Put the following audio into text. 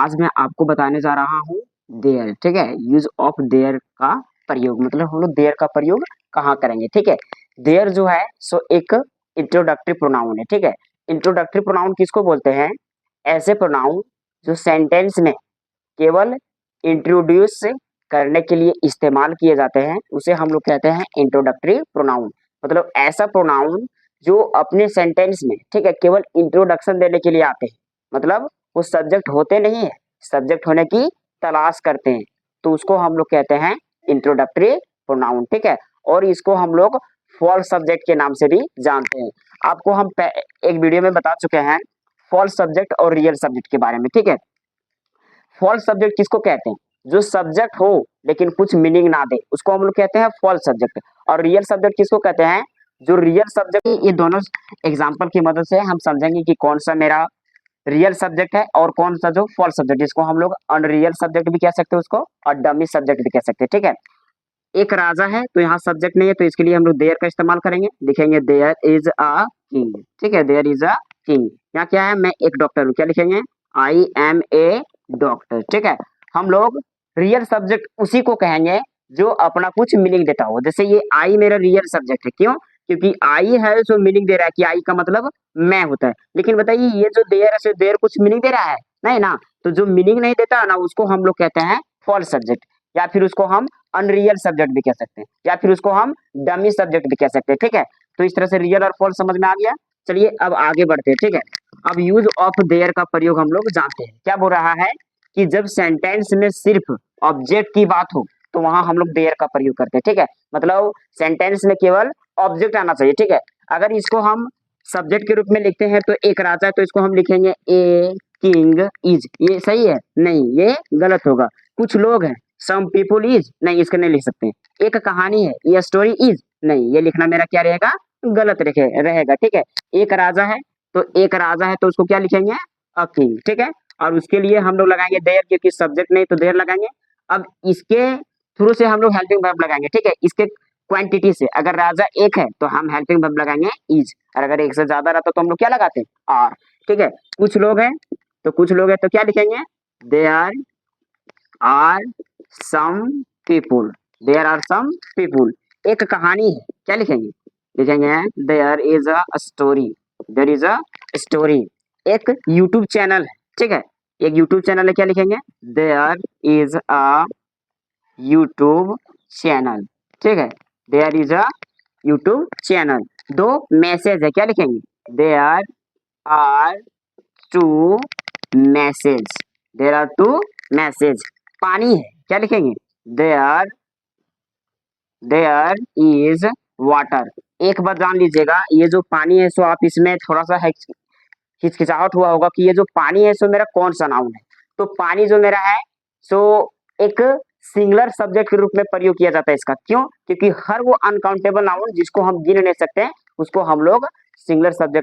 आज मैं आपको बताने जा रहा हूँ देयर, ठीक है। यूज ऑफ देयर का प्रयोग, मतलब हम लोग देयर का प्रयोग कहाँ करेंगे, ठीक है। देयर जो है सो एक इंट्रोडक्टरी प्रोनाउन है, ठीक है। इंट्रोडक्टरी प्रोनाउन किसको बोलते हैं? ऐसे प्रोनाउन जो सेंटेंस में केवल इंट्रोड्यूस करने के लिए इस्तेमाल किए जाते हैं, उसे हम लोग कहते हैं इंट्रोडक्टरी प्रोनाउन। मतलब ऐसा प्रोनाउन जो अपने सेंटेंस में, ठीक है, केवल इंट्रोडक्शन देने के लिए आते हैं। मतलब वो सब्जेक्ट होते नहीं है, सब्जेक्ट होने की तलाश करते हैं, तो उसको हम लोग कहते हैं इंट्रोडक्टरी प्रोनाउन, ठीक है। और इसको हम लोग फॉल्स सब्जेक्ट के नाम से भी जानते हैं। आपको हम एक वीडियो में बता चुके हैं फॉल्स सब्जेक्ट और रियल सब्जेक्ट के बारे में, ठीक है। फॉल्स सब्जेक्ट किसको कहते हैं? जो सब्जेक्ट हो लेकिन कुछ मीनिंग ना दे, उसको हम लोग कहते हैं फॉल्स सब्जेक्ट। और रियल सब्जेक्ट किसको कहते हैं? जो रियल सब्जेक्ट, ये दोनों एग्जांपल की मदद से हम समझेंगे कि कौन सा मेरा रियल सब्जेक्ट है और कौन सा जो फॉल्स सब्जेक्ट, जिसको हम लोग अनरियल सब्जेक्ट भी कह सकते हैं उसको, और डमी सब्जेक्ट भी कह सकते हैं, ठीक है। एक राजा है तो यहाँ सब्जेक्ट नहीं है, तो इसके लिए हम लोग देयर का इस्तेमाल करेंगे, लिखेंगे देयर इज अ किंग, ठीक है। There is a king. यहाँ क्या है? मैं एक डॉक्टर हूँ, क्या लिखेंगे? आई एम ए डॉक्टर, ठीक है। हम लोग रियल सब्जेक्ट उसी को कहेंगे जो अपना कुछ मीनिंग देता हो। जैसे ये आई मेरा रियल सब्जेक्ट है, क्यों? क्योंकि आई है जो मीनिंग दे रहा है कि आई का मतलब मैं होता है। लेकिन बताइए ये जो देयर है, देयर कुछ मीनिंग दे रहा है? नहीं ना। तो जो मीनिंग नहीं देता है ना, उसको हम लोग कहते हैं फॉल्स सब्जेक्ट, या फिर उसको हम अनरियल सब्जेक्ट भी कह सकते हैं, या फिर उसको हम डमी सब्जेक्ट भी कह सकते हैं, ठीक है। तो इस तरह से रियल और फॉल्स समझ में आ गया। चलिए अब आगे बढ़ते हैं, ठीक है। अब यूज ऑफ देयर का प्रयोग हम लोग जानते हैं। क्या बोल रहा है कि जब सेंटेंस में सिर्फ ऑब्जेक्ट की बात हो तो वहां हम लोग देयर का प्रयोग करते हैं, ठीक है। मतलब सेंटेंस में केवल ऑब्जेक्ट आना चाहिए, ठीक है। अगर इसको हम सब्जेक्ट के रूप में लिखते हैं तो एक राजा है, तो इसको हम लिखेंगे ए किंग इज। ये सही है? नहीं, ये गलत होगा। कुछ लोग हैं, सम पीपुल इज, नहीं इसको नहीं लिख सकते। एक कहानी है, ये स्टोरी इज, नहीं ये लिखना मेरा क्या रहेगा? गलत रहेगा, ठीक है। एक राजा है तो एक राजा है तो उसको क्या लिखेंगे? अ किंग, ठीक है। और उसके लिए हम लोग लगाएंगे देयर, क्योंकि सब्जेक्ट नहीं तो देयर लगाएंगे। अब इसके थ्रू से हम लोग हेल्पिंग वर्ब लगाएंगे, ठीक है। इसके क्वांटिटी से, अगर राजा एक है तो हम हेल्पिंग वर्ब लगाएंगे इज, और अगर एक से ज्यादा रहता तो हम लोग क्या लगाते हैं? आर, ठीक है। कुछ लोग हैं तो क्या लिखेंगे? There are some people, there are some people. एक कहानी है, क्या लिखेंगे? लिखेंगे there is a story, there is a story. एक यूट्यूब चैनल है, ठीक है, एक यूट्यूब चैनल है, क्या लिखेंगे? There is a YouTube channel, ठीक है। There is a YouTube channel. दो मैसेज है, क्या लिखेंगे? There are two message, there are two message. पानी है, क्या लिखेंगे? There there is water. एक बात जान लीजिएगा, ये जो पानी है सो आप इसमें थोड़ा सा हिचकिचाहट हुआ होगा कि ये जो पानी है सो मेरा कौन सा नाउन है। तो पानी जो मेरा है सो एक सिंगुलर सब्जेक्ट के रूप में प्रयोग किया जाता है इसका। क्यों? क्योंकि हर वो अनकाउंटेबल नाउन जिसको हम गिन नहीं सकते उसको हम लोग सिंगुलर सब्जेक्ट